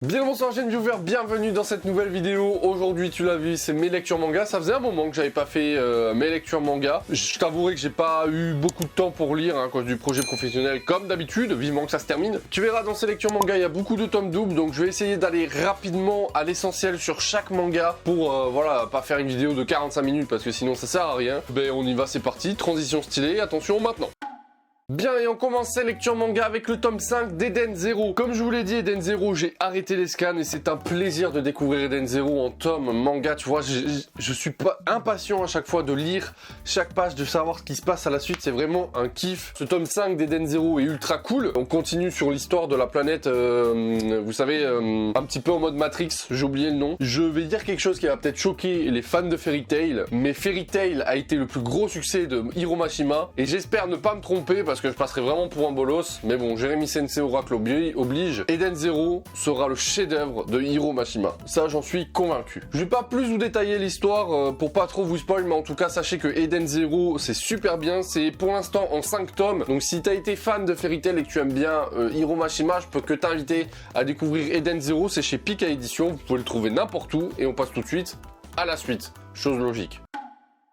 Bien bonsoir chaîne viewer, bienvenue dans cette nouvelle vidéo. Aujourd'hui tu l'as vu, c'est mes lectures manga. Ça faisait un moment que j'avais pas fait mes lectures manga. Je t'avouerai que j'ai pas eu beaucoup de temps pour lire à cause du projet professionnel comme d'habitude, vivement que ça se termine. Tu verras dans ces lectures manga il y a beaucoup de tomes doubles, donc je vais essayer d'aller rapidement à l'essentiel sur chaque manga pour voilà, pas faire une vidéo de 45 minutes parce que sinon ça sert à rien. Ben on y va, c'est parti, transition stylée, attention maintenant. Bien, et on commence cette lecture manga avec le tome 5 d'Eden Zero. Comme je vous l'ai dit, Eden Zero, j'ai arrêté les scans et c'est un plaisir de découvrir Eden Zero en tome manga. Tu vois, je suis pas impatient à chaque fois de lire chaque page, de savoir ce qui se passe à la suite. C'est vraiment un kiff. Ce tome 5 d'Eden Zero est ultra cool. On continue sur l'histoire de la planète, vous savez, un petit peu en mode Matrix. J'ai oublié le nom. Je vais dire quelque chose qui va peut-être choquer les fans de Fairy Tail, mais Fairy Tail a été le plus gros succès de Hiro Mashima et j'espère ne pas me tromper parce que je passerai vraiment pour un bolos, mais bon, Jérémy Sensei Oracle oblige. Eden Zero sera le chef-d'œuvre de Hiro Mashima. Ça, j'en suis convaincu. Je vais pas plus vous détailler l'histoire pour pas trop vous spoil, mais en tout cas, sachez que Eden Zero, c'est super bien. C'est pour l'instant en 5 tomes. Donc, si t'as été fan de Fairy Tail et que tu aimes bien Hiro Mashima, je peux que t'inviter à découvrir Eden Zero. C'est chez Pika Édition. Vous pouvez le trouver n'importe où. Et on passe tout de suite à la suite. Chose logique.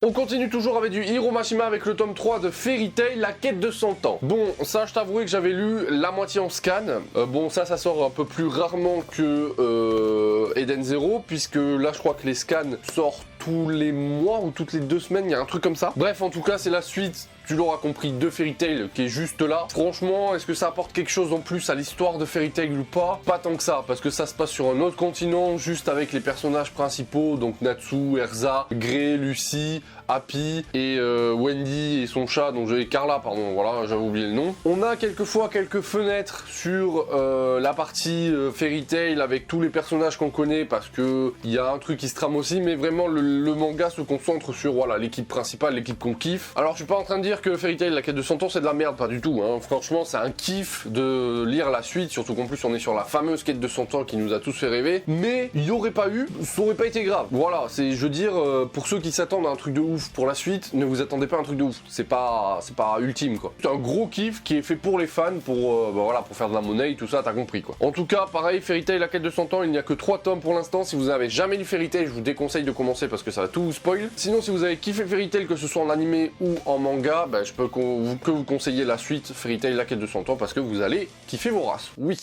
On continue toujours avec du Hiro Mashima avec le tome 3 de Fairy Tail, la quête de 100 ans. Bon, ça je t'avouerai que j'avais lu la moitié en scan. Bon, ça sort un peu plus rarement que Eden Zero, puisque là je crois que les scans sortent tous les mois ou toutes les 2 semaines, il y a un truc comme ça. Bref, en tout cas, c'est la suite, tu l'auras compris, de Fairy Tail qui est juste là. Franchement, est-ce que ça apporte quelque chose en plus à l'histoire de Fairy Tail ou pas? Pas tant que ça, parce que ça se passe sur un autre continent, juste avec les personnages principaux, donc Natsu, Erza, Grey, Lucy, Happy et Wendy et son chat, donc Carla, pardon, voilà, j'avais oublié le nom. On a quelquefois quelques fenêtres sur la partie Fairy Tail avec tous les personnages qu'on connaît, parce que il y a un truc qui se trame aussi, mais vraiment le manga se concentre sur voilà l'équipe principale, l'équipe qu'on kiffe. Alors je suis pas en train de dire que Fairy Tail, la quête de 100 ans, c'est de la merde, pas du tout, hein. Franchement, c'est un kiff de lire la suite, surtout qu'en plus on est sur la fameuse quête de 100 ans qui nous a tous fait rêver, mais il y aurait pas eu, ça aurait pas été grave. Voilà, c'est, je veux dire, pour ceux qui s'attendent à un truc de ouf pour la suite, ne vous attendez pas à un truc de ouf, c'est pas ultime quoi. C'est un gros kiff qui est fait pour les fans, pour voilà, pour faire de la monnaie, tout ça, t'as compris quoi. En tout cas, pareil, Fairy Tail, la quête de 100 ans, il n'y a que 3 tomes pour l'instant. Si vous n'avez jamais lu Fairy Tail, je vous déconseille de commencer parce que ça va tout vous spoil. Sinon, si vous avez kiffé Fairy Tail, que ce soit en animé ou en manga, ben, je peux que vous conseiller la suite Fairy Tail, la quête de 100 ans, parce que vous allez kiffer vos races, oui.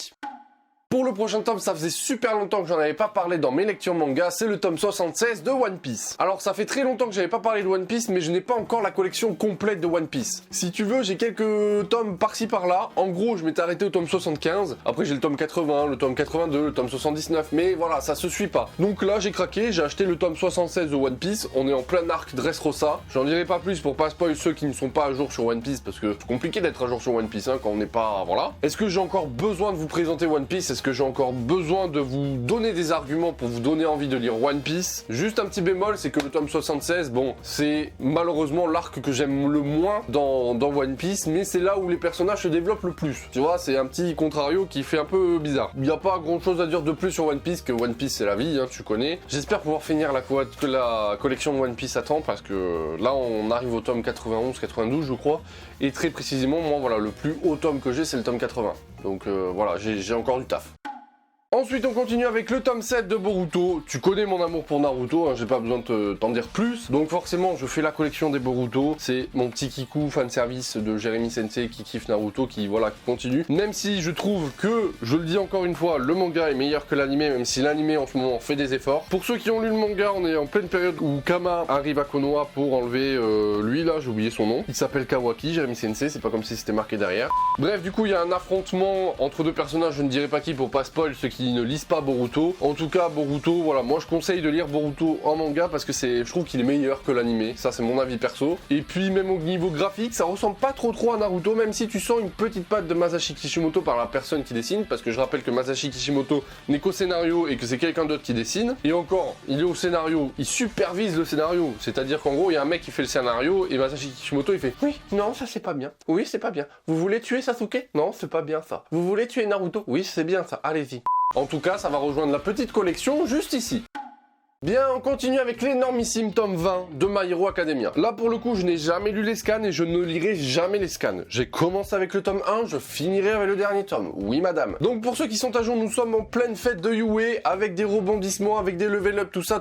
Pour le prochain tome, ça faisait super longtemps que j'en avais pas parlé dans mes lectures manga, c'est le tome 76 de One Piece. Alors ça fait très longtemps que j'avais pas parlé de One Piece, mais je n'ai pas encore la collection complète de One Piece. Si tu veux, j'ai quelques tomes par-ci par-là. En gros, je m'étais arrêté au tome 75, après j'ai le tome 80, le tome 82, le tome 79, mais voilà, ça se suit pas. Donc là, j'ai craqué, j'ai acheté le tome 76 de One Piece, on est en plein arc Dressrosa. J'en dirai pas plus pour pas spoil ceux qui ne sont pas à jour sur One Piece, parce que c'est compliqué d'être à jour sur One Piece, hein, quand on n'est pas... voilà. Est-ce que j'ai encore besoin de vous présenter One Piece? Est-ce que j'ai encore besoin de vous donner des arguments pour vous donner envie de lire One Piece? Juste un petit bémol, c'est que le tome 76, bon, c'est malheureusement l'arc que j'aime le moins dans One Piece, mais c'est là où les personnages se développent le plus. Tu vois, c'est un petit contrario qui fait un peu bizarre. Il n'y a pas grand chose à dire de plus sur One Piece, que One Piece c'est la vie, hein, tu connais. J'espère pouvoir finir la collection de One Piece à temps, parce que là on arrive au tome 91-92 je crois, et très précisément, moi voilà, le plus haut tome que j'ai c'est le tome 80. Donc voilà, j'ai encore du taf. Ensuite, on continue avec le tome 7 de Boruto. Tu connais mon amour pour Naruto, hein, j'ai pas besoin de t'en dire plus. Donc forcément, je fais la collection des Boruto. C'est mon petit kikou fanservice de Jérémy Sensei qui kiffe Naruto, qui voilà, qui continue. Même si je trouve que, je le dis encore une fois, le manga est meilleur que l'animé, même si l'animé en ce moment fait des efforts. Pour ceux qui ont lu le manga, on est en pleine période où Kama arrive à Konoha pour enlever lui là, j'ai oublié son nom. Il s'appelle Kawaki, Jérémy Sensei, c'est pas comme si c'était marqué derrière. Bref, du coup, il y a un affrontement entre deux personnages, je ne dirai pas qui pour pas spoil ceux qui ne lisent pas Boruto. En tout cas, Boruto, voilà, moi je conseille de lire Boruto en manga parce que je trouve qu'il est meilleur que l'animé. Ça, c'est mon avis perso. Et puis, même au niveau graphique, ça ressemble pas trop à Naruto, même si tu sens une petite patte de Masashi Kishimoto par la personne qui dessine, parce que je rappelle que Masashi Kishimoto n'est qu'au scénario et que c'est quelqu'un d'autre qui dessine. Et encore, il est au scénario, il supervise le scénario. C'est-à-dire qu'en gros, il y a un mec qui fait le scénario et Masashi Kishimoto, il fait « Oui, non, ça c'est pas bien. Oui, c'est pas bien. Vous voulez tuer Sasuke? Non, c'est pas bien ça. Vous voulez tuer Naruto? Oui, c'est bien ça. Allez-y. » En tout cas, ça va rejoindre la petite collection juste ici. Bien, on continue avec l'énormissime tome 20 de My Hero Academia. Là, pour le coup, je n'ai jamais lu les scans et je ne lirai jamais les scans. J'ai commencé avec le tome 1, je finirai avec le dernier tome. Oui, madame. Donc, pour ceux qui sont à jour, nous sommes en pleine fête de UA, avec des rebondissements, avec des level up, tout ça.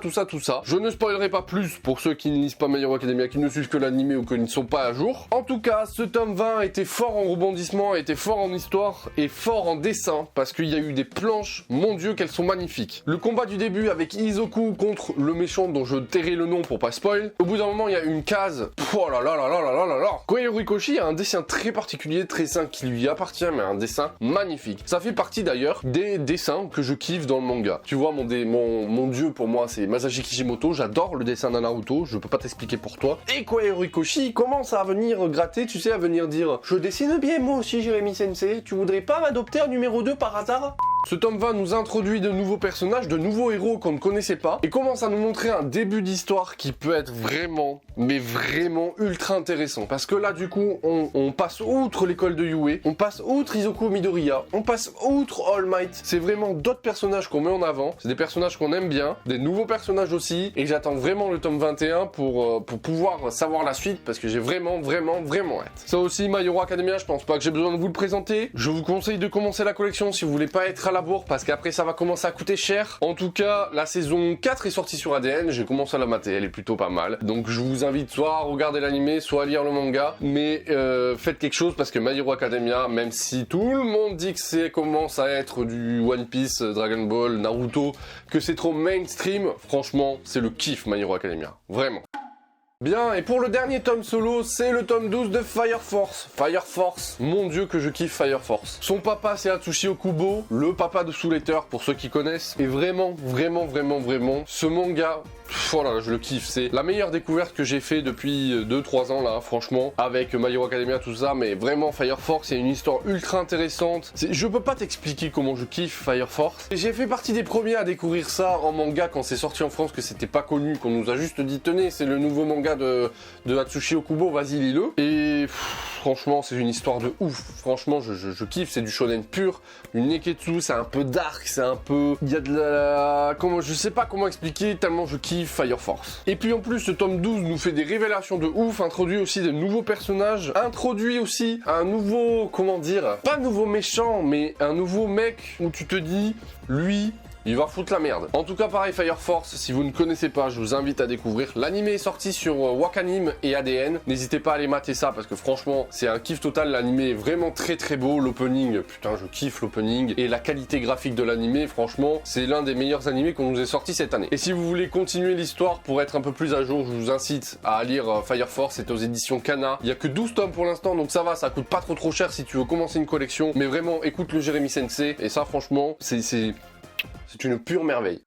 Je ne spoilerai pas plus pour ceux qui ne lisent pas My Hero Academia, qui ne suivent que l'animé ou qui ne sont pas à jour. En tout cas, ce tome 20 a été fort en rebondissement, a été fort en histoire et fort en dessin, parce qu'il y a eu des planches, mon dieu, qu'elles sont magnifiques. Le combat du début avec Izoku contre le méchant dont je tairai le nom pour pas spoil. Au bout d'un moment, il y a une case. Oh là là là là là là là là. Kohei Horikoshi a un dessin très particulier, très simple qui lui appartient, mais un dessin magnifique. Ça fait partie d'ailleurs des dessins que je kiffe dans le manga. Tu vois, mon dieu pour moi, c'est Masashi Kishimoto. J'adore le dessin d'un Naruto. Je peux pas t'expliquer pour toi. Et Kohei Horikoshi commence à venir gratter, tu sais, à venir dire: je dessine bien moi aussi, Jérémy Sensei. Tu voudrais pas m'adopter en numéro 2 par hasard? Ce tome 20 nous introduit de nouveaux personnages, de nouveaux héros qu'on ne connaissait pas, et commence à nous montrer un début d'histoire qui peut être vraiment, mais vraiment ultra intéressant. Parce que là, du coup, on passe outre l'école de Yue, on passe outre Izuku Midoriya, on passe outre All Might. C'est vraiment d'autres personnages qu'on met en avant, c'est des personnages qu'on aime bien, des nouveaux personnages aussi, et j'attends vraiment le tome 21 pour pouvoir savoir la suite, parce que j'ai vraiment hâte. Ça aussi, My Hero Academia, je pense pas que j'ai besoin de vous le présenter. Je vous conseille de commencer la collection si vous voulez pas être à la bourre, parce qu'après ça va commencer à coûter cher. En tout cas, la saison 4 est sortie sur ADN, j'ai commencé à la mater, elle est plutôt pas mal. Donc je vous invite soit à regarder l'animé, soit à lire le manga, mais faites quelque chose parce que My Hero Academia, même si tout le monde dit que c'est commence à être du One Piece, Dragon Ball, Naruto, que c'est trop mainstream, franchement, c'est le kiff My Hero Academia, vraiment. Bien, et pour le dernier tome solo, c'est le tome 12 de Fire Force. Fire Force, mon dieu que je kiffe Fire Force. Son papa c'est Atsushi Okubo, le papa de Soul Eater pour ceux qui connaissent. Et vraiment, ce manga, oh là là, je le kiffe. C'est la meilleure découverte que j'ai fait depuis 2-3 ans là, franchement, avec My Hero Academia, tout ça. Mais vraiment, Fire Force, c'est une histoire ultra intéressante. Je peux pas t'expliquer comment je kiffe Fire Force. J'ai fait partie des premiers à découvrir ça en manga quand c'est sorti en France, que c'était pas connu, qu'on nous a juste dit tenez, c'est le nouveau manga de Atsushi Okubo, vas-y lis-le. Et franchement, c'est une histoire de ouf. Franchement, je kiffe, c'est du shonen pur, une neketsu, c'est un peu dark, c'est un peu... Il y a de la... Je sais pas comment expliquer, tellement je kiffe Fire Force. Et puis en plus, ce tome 12 nous fait des révélations de ouf, introduit aussi de nouveaux personnages, introduit aussi un nouveau... Comment dire? Pas nouveau méchant, mais un nouveau mec où tu te dis, lui... il va foutre la merde. En tout cas, pareil, Fire Force, si vous ne connaissez pas, je vous invite à découvrir. L'anime est sorti sur Wakanim et ADN. N'hésitez pas à aller mater ça parce que franchement, c'est un kiff total. L'anime est vraiment très beau. L'opening, putain, je kiffe l'opening. Et la qualité graphique de l'anime, franchement, c'est l'un des meilleurs animés qu'on nous ait sorti cette année. Et si vous voulez continuer l'histoire pour être un peu plus à jour, je vous incite à lire Fire Force. C'est aux éditions Kana. Il n'y a que 12 tomes pour l'instant, donc ça va, ça coûte pas trop cher si tu veux commencer une collection. Mais vraiment, écoute le Jérémy Sensei. Et ça, franchement, c'est une pure merveille.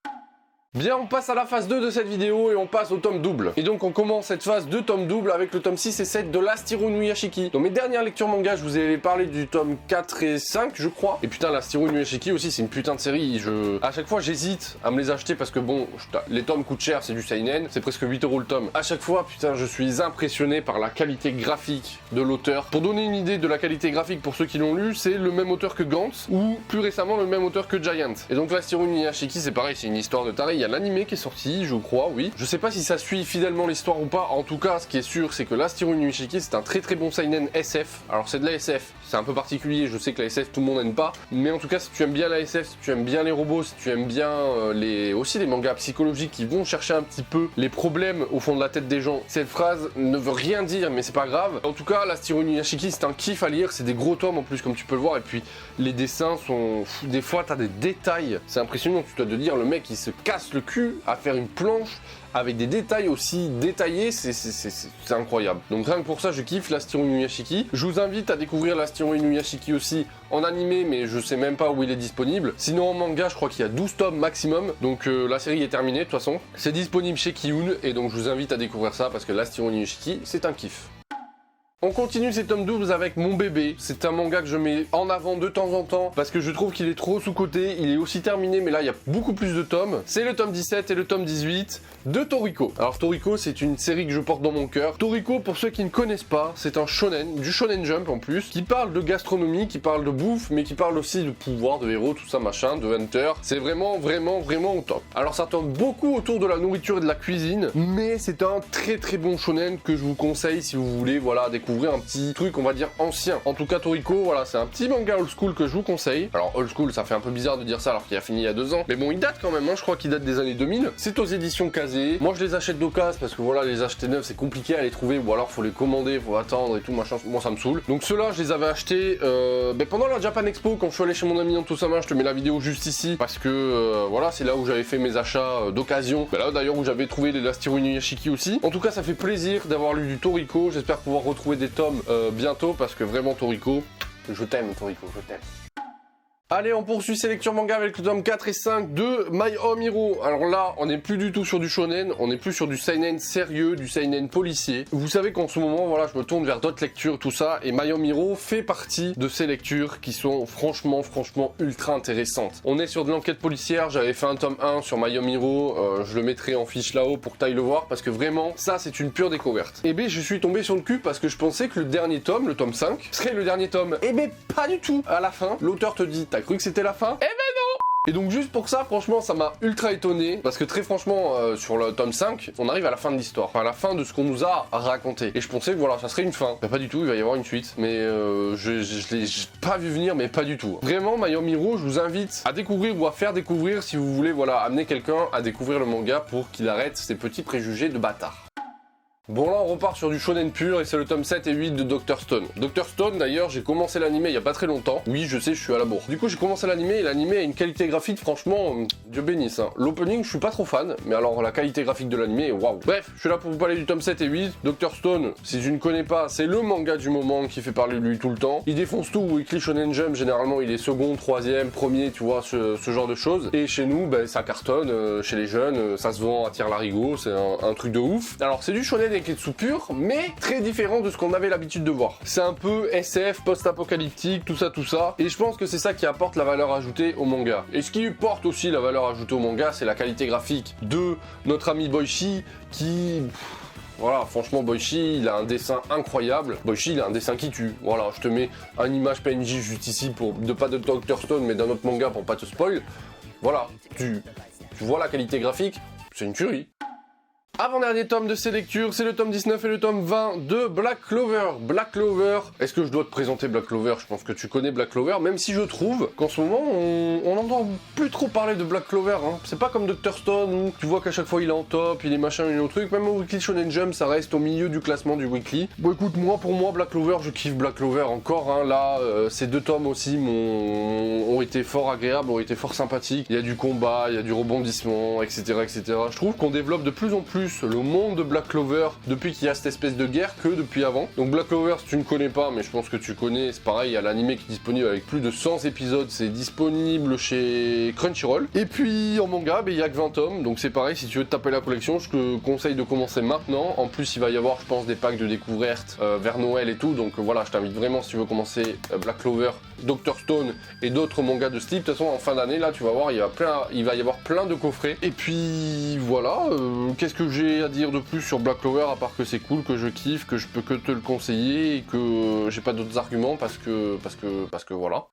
Bien, on passe à la phase 2 de cette vidéo et on passe au tome double. Et donc on commence cette phase de tome double avec le tome 6 et 7 de Last Hero Inuyashiki. Dans mes dernières lectures manga, je vous avais parlé du tome 4 et 5, je crois. Et putain, Last Hero Inuyashiki aussi, c'est une putain de série. À chaque fois, j'hésite à me les acheter parce que bon, les tomes coûtent cher, c'est du seinen, c'est presque 8 € le tome. À chaque fois, putain, je suis impressionné par la qualité graphique de l'auteur. Pour donner une idée de la qualité graphique pour ceux qui l'ont lu, c'est le même auteur que Gantz ou plus récemment le même auteur que Giant. Et donc Last Hero Inuyashiki, c'est pareil, c'est une histoire de taré. Il y a l'animé qui est sorti, je crois, oui. Je sais pas si ça suit fidèlement l'histoire ou pas. En tout cas, ce qui est sûr, c'est que Last Hero Inuyashiki, c'est un très bon seinen SF. Alors c'est de la SF, c'est un peu particulier. Je sais que la SF, tout le monde n'aime pas. Mais en tout cas, si tu aimes bien la SF, si tu aimes bien les robots, si tu aimes bien aussi les mangas psychologiques qui vont chercher un petit peu les problèmes au fond de la tête des gens, cette phrase ne veut rien dire, mais c'est pas grave. En tout cas, Last Hero Inuyashiki, c'est un kiff à lire. C'est des gros tomes en plus, comme tu peux le voir. Et puis, les dessins sont... Des fois, t'as des détails. C'est impressionnant. Tu dois te dire, le mec, il se casse le cul à faire une planche avec des détails aussi détaillés, c'est incroyable. Donc rien que pour ça, je kiffe Last Hero Inuyashiki. Je vous invite à découvrir Last Hero Inuyashiki aussi en animé, mais je sais même pas où il est disponible. Sinon en manga, je crois qu'il y a 12 tomes maximum, donc la série est terminée de toute façon. C'est disponible chez Kiyun, et donc je vous invite à découvrir ça, parce que Last Hero Inuyashiki, c'est un kiff. On continue ces tomes 12 avec Mon Bébé. C'est un manga que je mets en avant de temps en temps parce que je trouve qu'il est trop sous-coté. Il est aussi terminé, mais là il y a beaucoup plus de tomes. C'est le tome 17 et le tome 18 de Toriko. Alors Toriko, c'est une série que je porte dans mon cœur. Toriko, pour ceux qui ne connaissent pas, c'est un shonen, du Shonen Jump en plus, qui parle de gastronomie, qui parle de bouffe, mais qui parle aussi de pouvoir, de héros, tout ça machin, de hunter. C'est vraiment au top. Alors ça tourne beaucoup autour de la nourriture et de la cuisine, mais c'est un très bon shonen que je vous conseille si vous voulez, voilà, découvrir un petit truc, on va dire, ancien. En tout cas, Toriko, voilà, c'est un petit manga old school que je vous conseille. Alors, old school, ça fait un peu bizarre de dire ça alors qu'il a fini il y a 2 ans. Mais bon, il date quand même, hein, je crois qu'il date des années 2000. C'est aux éditions Kazé. Moi, je les achète d'occasion parce que voilà, les acheter neufs, c'est compliqué à les trouver, ou alors faut les commander, faut attendre et tout, machin. Moi, ça me saoule. Donc, ceux-là, je les avais achetés pendant la Japan Expo, quand je suis allé chez mon ami en Tosama. Je te mets la vidéo juste ici parce que voilà, c'est là où j'avais fait mes achats d'occasion. Là, d'ailleurs, où j'avais trouvé les Last Hero Inuyashiki aussi. En tout cas, ça fait plaisir d'avoir lu du Toriko. J'espère pouvoir retrouver des tomes bientôt parce que vraiment Toriko, je t'aime Toriko, je t'aime. Allez, on poursuit ces lectures manga avec le tome 4 et 5 de My Home Hero. Alors là, on n'est plus du tout sur du shonen, on est plus sur du seinen sérieux, du seinen policier. Vous savez qu'en ce moment, voilà, je me tourne vers d'autres lectures, tout ça, et My Home Hero fait partie de ces lectures qui sont franchement ultra intéressantes. On est sur de l'enquête policière, j'avais fait un tome 1 sur My Home Hero, je le mettrai en fiche là-haut pour que t'ailles le voir, parce que vraiment, ça c'est une pure découverte. Et bien, je suis tombé sur le cul parce que je pensais que le dernier tome, le tome 5, serait le dernier tome. Et bien, pas du tout. À la fin, l'auteur te dit, t'as cru que c'était la fin? Eh ben non! Et donc juste pour ça, franchement, ça m'a ultra étonné, parce que très franchement, sur le tome 5, on arrive à la fin de l'histoire, enfin à la fin de ce qu'on nous a raconté. Et je pensais que voilà, ça serait une fin. Bah, pas du tout, il va y avoir une suite, mais je l'ai pas vu venir, mais pas du tout. Vraiment, My Home Hero, je vous invite à découvrir ou à faire découvrir si vous voulez, voilà, amener quelqu'un à découvrir le manga pour qu'il arrête ses petits préjugés de bâtard. Bon là on repart sur du shonen pur et c'est le tome 7 et 8 de Dr Stone. Dr Stone d'ailleurs j'ai commencé l'animé il y a pas très longtemps. Oui je sais je suis à la bourre. Du coup j'ai commencé l'animé et l'animé a une qualité graphique franchement Dieu bénisse. Hein. L'opening je suis pas trop fan mais alors la qualité graphique de l'animé waouh. Bref je suis là pour vous parler du tome 7 et 8. Dr Stone si tu ne connais pas c'est le manga du moment qui fait parler de lui tout le temps. Il défonce tout. Weekly Shonen Jump généralement il est second, troisième, premier tu vois ce genre de choses. Et chez nous ben, ça cartonne chez les jeunes ça se vend à tire-larigot c'est un truc de ouf. Alors c'est du shonen Neketsu pur, mais très différent de ce qu'on avait l'habitude de voir. C'est un peu SF, post-apocalyptique, tout ça, et je pense que c'est ça qui apporte la valeur ajoutée au manga. Et ce qui porte aussi la valeur ajoutée au manga, c'est la qualité graphique de notre ami Boichi, qui... Voilà, franchement, Boichi, il a un dessin incroyable. Boichi, il a un dessin qui tue. Voilà, je te mets une image PNJ juste ici, pas de Dr Stone, mais d'un autre manga pour pas te spoil. Voilà, tu vois la qualité graphique, c'est une tuerie. Avant-dernier tome de ces lectures, c'est le tome 19 et le tome 20 de Black Clover. Black Clover, est-ce que je dois te présenter Black Clover? Je pense que tu connais Black Clover, même si je trouve qu'en ce moment, on n'entend plus trop parler de Black Clover. Hein. C'est pas comme Dr Stone où tu vois qu'à chaque fois il est en top, il est machin, il est au truc. Même au Weekly Shonen Jump, ça reste au milieu du classement du Weekly. Bon écoute, pour moi, Black Clover, je kiffe Black Clover encore. Hein. Là, ces 2 tomes aussi ont été fort agréables, ont été fort sympathiques. Il y a du combat, il y a du rebondissement, etc. Je trouve qu'on développe de plus en plus le monde de Black Clover depuis qu'il y a cette espèce de guerre que depuis avant. Donc Black Clover, si tu ne connais pas, mais je pense que tu connais, c'est pareil, il y a l'animé qui est disponible avec plus de 100 épisodes, c'est disponible chez Crunchyroll. Et puis en manga, il y a que 20 tomes, donc c'est pareil, si tu veux te taper la collection, je te conseille de commencer maintenant. En plus, il va y avoir, je pense, des packs de découvertes vers Noël et tout, donc voilà, je t'invite vraiment si tu veux commencer Black Clover, Dr Stone et d'autres mangas de ce type. De toute façon, en fin d'année, là, tu vas voir, il va y avoir plein de coffrets. Et puis voilà, qu'est-ce que j'ai à dire de plus sur Black Clover à part que c'est cool, que je kiffe, que je peux que te le conseiller et que j'ai pas d'autres arguments parce que voilà.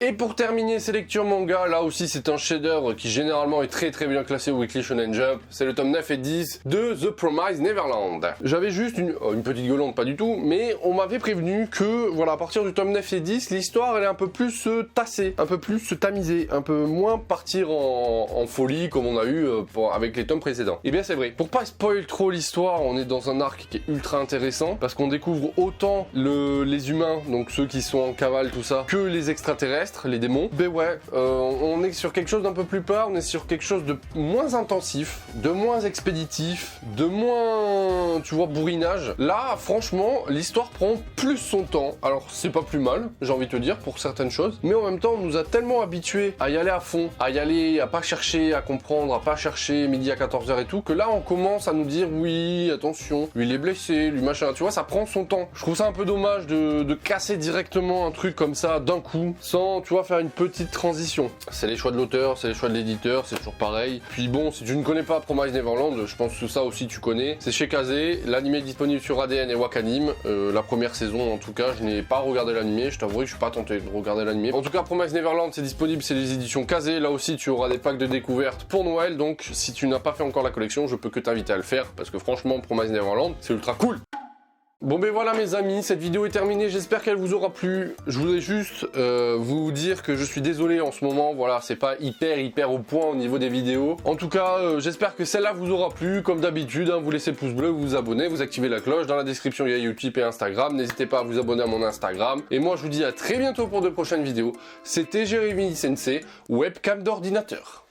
Et pour terminer ces lectures manga, là aussi c'est un chef-d'œuvre qui généralement est très bien classé au Weekly Shonen Jump. C'est le tome 9 et 10 de The Promised Neverland. J'avais juste une petite gueulante, pas du tout, mais on m'avait prévenu que, voilà, à partir du tome 9 et 10, l'histoire elle est un peu plus se tasser, un peu plus se tamiser, un peu moins partir en folie comme on a eu avec les tomes précédents. Et bien c'est vrai. Pour pas spoil trop l'histoire, on est dans un arc qui est ultra intéressant parce qu'on découvre autant les humains, donc ceux qui sont en cavale, tout ça, que les extraterrestres. terrestres, les démons. Ben ouais, on est sur quelque chose d'un peu plus peur, on est sur quelque chose de moins intensif, de moins expéditif, de moins, tu vois, bourrinage. Là, franchement, l'histoire prend plus son temps. Alors, c'est pas plus mal, j'ai envie de te dire, pour certaines choses. Mais en même temps, on nous a tellement habitués à y aller à fond, à y aller, à pas chercher, à comprendre, à pas chercher midi à 14h et tout, que là, on commence à nous dire, oui, attention, lui il est blessé, lui machin. Tu vois, ça prend son temps. Je trouve ça un peu dommage de casser directement un truc comme ça d'un coup, sans, tu vois, faire une petite transition. C'est les choix de l'auteur, c'est les choix de l'éditeur, c'est toujours pareil. Puis bon, si tu ne connais pas Promise Neverland, je pense que ça aussi tu connais. C'est chez Kazé, l'anime est disponible sur ADN et Wakanim. La première saison, en tout cas, je n'ai pas regardé l'anime, je t'avoue que je suis pas tenté de regarder l'anime. En tout cas, Promise Neverland, c'est disponible, c'est les éditions Kazé. Là aussi, tu auras des packs de découverte pour Noël, donc si tu n'as pas fait encore la collection, je peux que t'inviter à le faire, parce que franchement, Promise Neverland, c'est ultra cool. Bon ben voilà mes amis, cette vidéo est terminée, j'espère qu'elle vous aura plu. Je voulais juste vous dire que je suis désolé en ce moment, voilà, c'est pas hyper au point au niveau des vidéos. En tout cas, j'espère que celle-là vous aura plu, comme d'habitude, hein, vous laissez le pouce bleu, vous vous abonnez, vous activez la cloche, dans la description il y a YouTube et Instagram, n'hésitez pas à vous abonner à mon Instagram. Et moi je vous dis à très bientôt pour de prochaines vidéos, c'était Jérémy Sensei, webcam d'ordinateur.